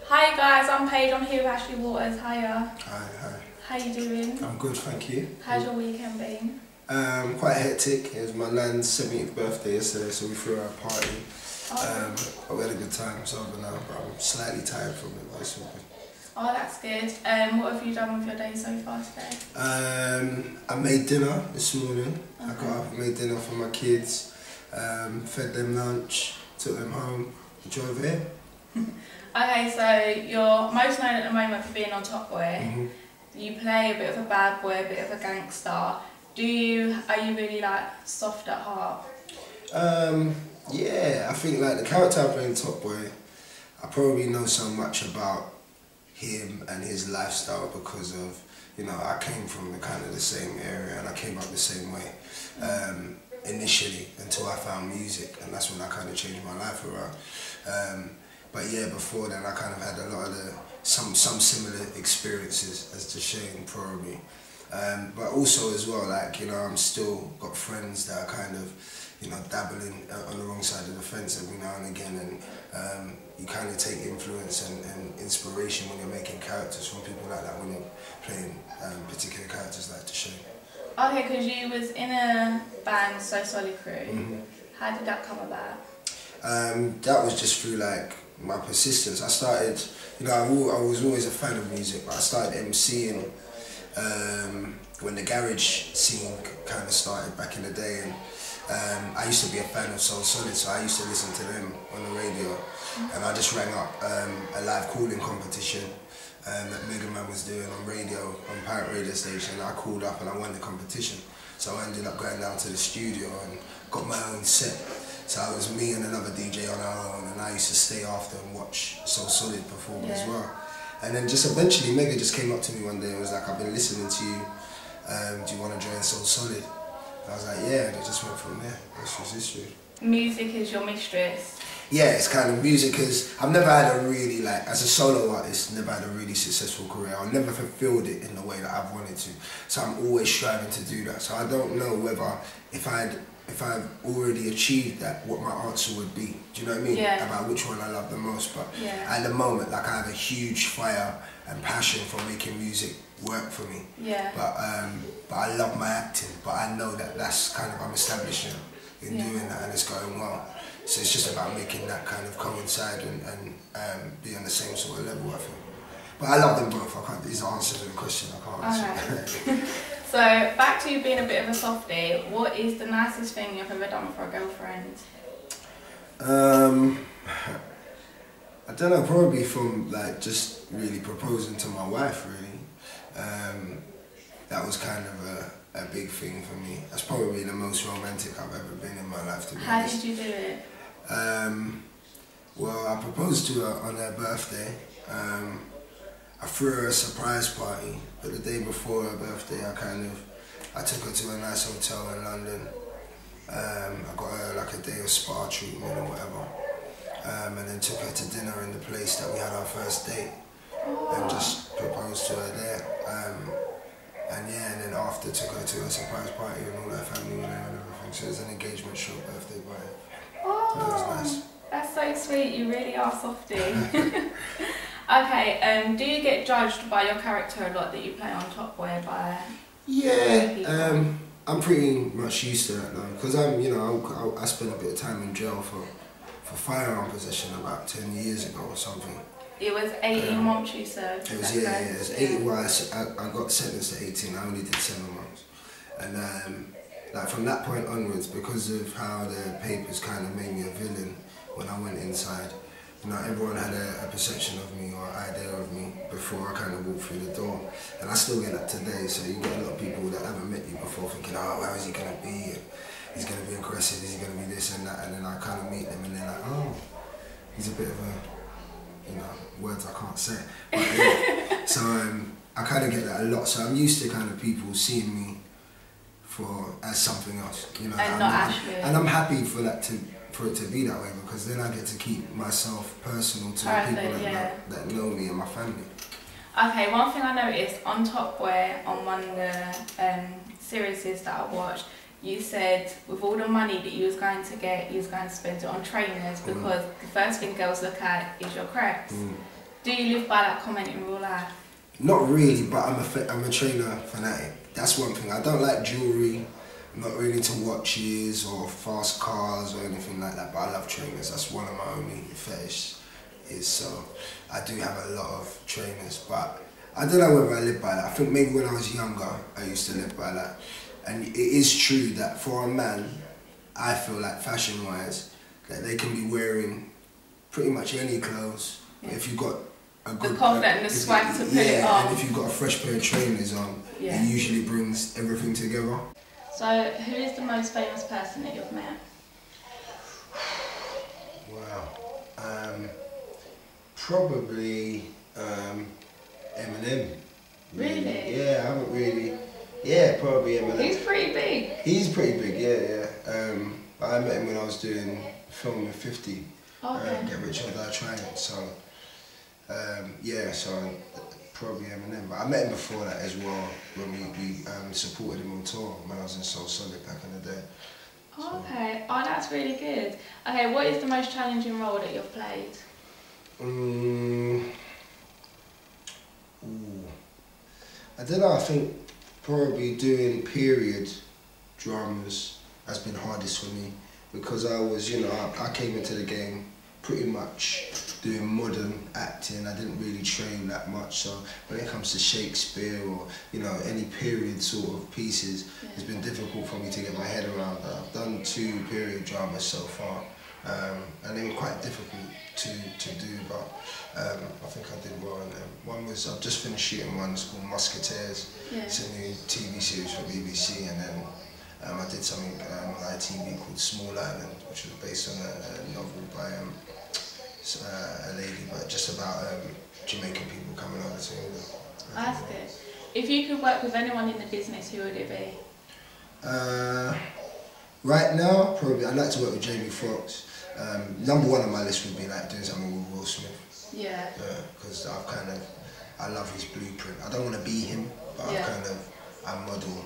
Hi guys, I'm Paige. I'm here with Ashely Waters. Hiya. Hi. How you doing? I'm good, thank you. How's your weekend been? Quite hectic. It was my nan's 70th birthday yesterday, so we threw her a party. But we had a good time. It's over now, but I'm slightly tired from it, but it's all good. Oh, that's good. What have you done with your day so far today? I made dinner this morning. Okay. I got up and made dinner for my kids, fed them lunch, took them home, and drove here. Okay, so you're most known at the moment for being on TopBoy. Mm-hmm. You play a bit of a bad boy, a bit of a gangster. Are you really like soft at heart? Yeah, I think like the character I play in TopBoy, I probably know so much about him and his lifestyle because of, you know, I came from the same area and I came up the same way initially until I found music, and that's when I kind of changed my life around. But yeah, before then I kind of had a lot of some similar experiences as to Shane probably. But also as well, like, you know, I'm still got friends that are kind of, you know, dabbling on the wrong side of the fence every now and again, and you kind of take influence and inspiration when you're making characters from people like that when you're playing particular characters like Shane. Okay, because you was in a band, So Solid Crew. Mm-hmm. How did that come about? That was just through like my persistence. I started, you know, I was always a fan of music, but I started MCing when the garage scene kind of started back in the day, and I used to be a fan of So Solid, so I used to listen to them on the radio, and I just rang up a live calling competition that Mega Man was doing on radio, on Pirate Radio Station. I called up and I won the competition, so I ended up going down to the studio and got my own set. So it was me and another DJ on our own, and I used to stay after and watch So Solid perform as well. And then just eventually Mega just came up to me one day and was like, I've been listening to you, do you want to join So Solid? And I was like, yeah, and it just went from there. That's just history. Music is your mistress. Yeah, it's kind of music, because I've never had a really, like, as a solo artist, never had a really successful career. I've never fulfilled it in the way that I've wanted to. So I'm always striving to do that. So I don't know whether, if I've already achieved that, what my answer would be. Do you know what I mean? Yeah. About which one I love the most. But yeah, at the moment, like, I have a huge fire and passion for making music work for me. Yeah. But I love my acting. But I know that that's kind of, I'm establishing in doing that, and it's going well. So it's just about making that kind of coincide and be on the same sort of level, I think. But I love them both. I can't. These are answers to the question. I can't answer. Okay. So back to you being a bit of a softie. What is the nicest thing you've ever done for a girlfriend? I don't know. Probably from like just really proposing to my wife. Really, that was kind of a big thing for me. That's probably the most romantic I've ever been in my life, to be honest. How did you do it? Well, I proposed to her on her birthday. I threw her a surprise party, but the day before her birthday I took her to a nice hotel in London. I got her like a day of spa treatment or whatever, and then took her to dinner in the place that we had our first date, and just proposed to her there. And yeah, and then after took her to a surprise party and all her family and everything. So it was an engagement short birthday party. Oh, so that was nice. That's so sweet. You really are softy. Okay, do you get judged by your character a lot that you play on TopBoy by? Yeah, I'm pretty much used to that now, because I spent a bit of time in jail for firearm possession about 10 years ago or something. It was 18 months you served. It was, yeah, it was 18. Well, I got sentenced to 18. I only did 7 months, and like from that point onwards, because of how the papers kind of made me a villain when I went inside. You know, everyone had a perception of me or idea of me before I kind of walked through the door, and I still get that today. So you get a lot of people that haven't met you before thinking, oh, how is he going to be? And he's going to be aggressive. Is he going to be this and that? And then I kind of meet them, and they're like, oh, he's a bit of a, you know, words I can't say. But, yeah. So I kind of get that a lot. So I'm used to kind of people seeing me as something else, you know. And not Ashely. And I'm happy for that for it to be that way, because then I get to keep myself personal to the people that know me and my family. Okay, one thing I noticed on TopBoy, on one of the series that I watched, you said with all the money that you was going to get, you was going to spend it on trainers, because the first thing girls look at is your crepes. Do you live by that comment in real life? Not really, but I'm a trainer fanatic. That's one thing. I don't like jewellery. I'm not really into watches or fast cars or anything like that, but I love trainers. That's one of my only fetish is, so I do have a lot of trainers, but I don't know whether I live by that. I think maybe when I was younger, I used to live by that. And it is true that for a man, I feel like fashion-wise, that they can be wearing pretty much any clothes. If you've got a good... The confidence and the swag to put it on. And if you've got a fresh pair of trainers on, it usually brings everything together. So, who is the most famous person that you've met? Wow. Probably Eminem. Really? Yeah, I haven't really... Yeah, probably Eminem. He's pretty big. He's pretty big, yeah. I met him when I was doing film with 50. Okay. Get Rich or Die Trying. So, yeah, so probably Eminem. But I met him before that as well, when we supported him on tour when I was in Soul Solid back in the day. Oh, okay. Oh, that's really good. Okay, what is the most challenging role that you've played? I don't know, I think probably doing period dramas has been hardest for me, because I was, you know, I came into the game pretty much doing modern acting. I didn't really train that much, so when it comes to Shakespeare or, you know, any period sort of pieces, it's been difficult for me to get my head around. I've done 2 period dramas so far, and they were quite difficult to do, but I think I did well in them. One was, I've just finished shooting one, it's called Musketeers. It's a new TV series for BBC, and then I did something on ITV called Small Island, which was based on a novel by a lady, but just about Jamaican people coming over to England. That's good. If you could work with anyone in the business, who would it be? Right now, probably I'd like to work with Jamie Foxx. Number 1 on my list would be like doing something with Will Smith. Yeah. Because I love his blueprint. I don't want to be him, but I model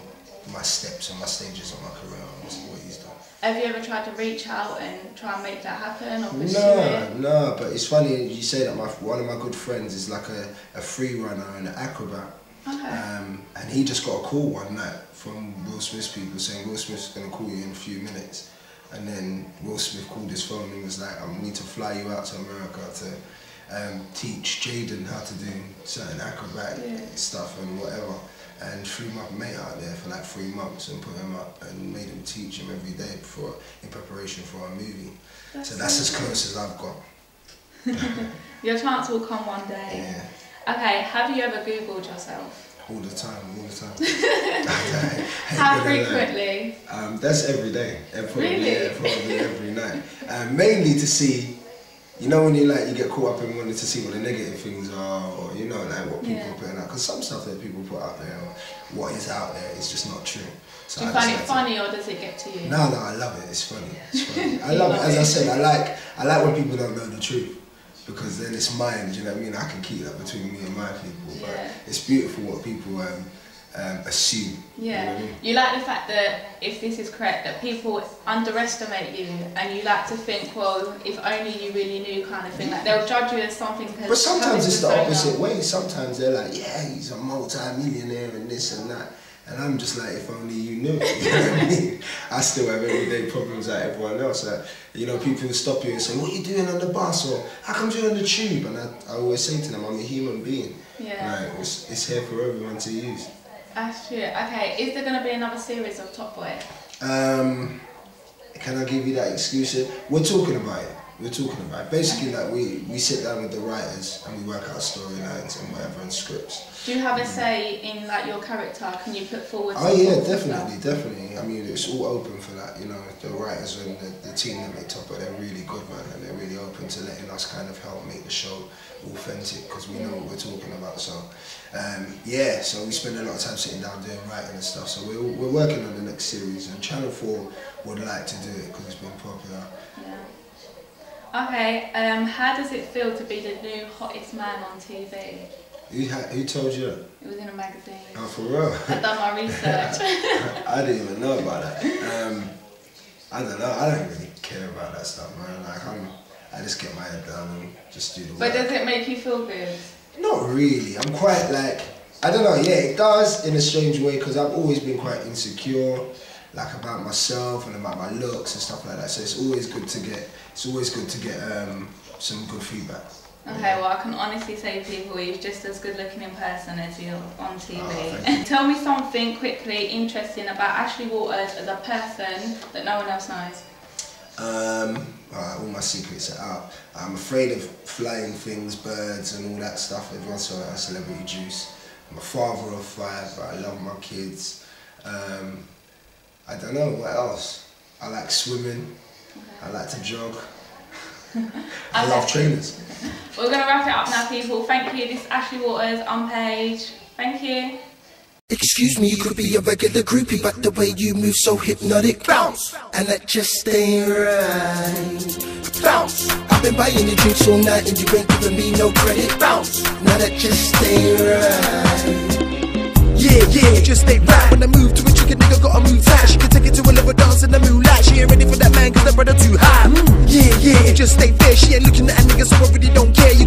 my steps and my stages of my career on what he's done. Have you ever tried to reach out and try and make that happen or pursue it? No, but it's funny you say that. One of my good friends is like a free runner and an acrobat. Okay. And he just got a call one night from Will Smith's people saying Will Smith's going to call you in a few minutes. And then Will Smith called his phone and was like, I need to fly you out to America to teach Jaden how to do certain acrobat stuff and whatever. And flew my mate out there for like 3 months and put him up and made him teach him every day in preparation for a movie. So that's as close as I've got. Your chance will come one day. Yeah. Okay, have you ever Googled yourself? All the time. How frequently? That's every day. Really? Yeah, probably every night. Mainly to see, you know, when you get caught up in wanting to see what the negative things are, or you know, like what people are putting out. Because some stuff that people put out there, or what is out there, is just not true. So do you find it funny, or does it get to you? No, I love it. It's funny. I love it. As I said, I like when people don't know the truth. Because then it's mine, do you know what I mean? I can keep that between me and my people, but it's beautiful what people assume. Yeah, you know what I mean? You like the fact that, if this is correct, that people underestimate you, and you like to think, well, if only you really knew, kind of thing. Like they'll judge you as something. But sometimes it's the opposite way. Sometimes they're like, yeah, he's a multi-millionaire and this and that. And I'm just like, if only you knew. You know what I mean? I still have everyday problems like everyone else. You know, people will stop you and say, what are you doing on the bus? Or how come you're on the tube? And I always say to them, I'm a human being. Yeah. Like, it's here for everyone to use. That's true. Okay, is there going to be another series of Top Boy? Can I give you that exclusive? We're talking about it. Basically, like we sit down with the writers and we work out storylines and whatever and scripts. Do you have a say in like your character? Can you put forward? Oh yeah, definitely. I mean, it's all open for that. You know, the writers and the team that make Top Boy, they're really good, man, and they're really open to letting us kind of help make the show authentic because we know what we're talking about. So yeah, so we spend a lot of time sitting down doing writing and stuff. So we're working on the next series, and Channel 4 would like to do it because it's been popular. Yeah. Okay, how does it feel to be the new hottest man on TV? Who told you that? It was in a magazine. Oh, for real? I've done my research. I didn't even know about that. I don't know, I don't really care about that stuff, man. Like, I just get my head down and just do the work. But does it make you feel good? Not really. I'm quite like, I don't know, yeah, it does in a strange way because I've always been quite insecure, like about myself and about my looks and stuff like that. So it's always good to get, some good feedback. Okay, well I can honestly say people, he's just as good looking in person as you on TV. Oh, Tell me something quickly interesting about Ashely Waters as a person that no one else knows. All my secrets are out. I'm afraid of flying things, birds and all that stuff. Everyone saw that celebrity juice. I'm a father of 5, but I love my kids. I don't know, what else? I like swimming, okay. I like to jog. I love trainers. We're going to wrap it up now, people. Thank you. This is Ashely Waters on Paige. Thank you. Excuse me, you could be a regular groupie, but the way you move so hypnotic. Bounce! And that just ain't right. Bounce! I've been buying you drinks all night and you ain't giving me no credit. Bounce! Now that just ain't right. Yeah, it just ain't right. When I move to a chick, a nigga gotta move fast. She can take it to a little dance in the moonlight. She ain't ready for that man cause the brother too high. Yeah, it just ain't fair. She ain't looking at a nigga so I really don't care. You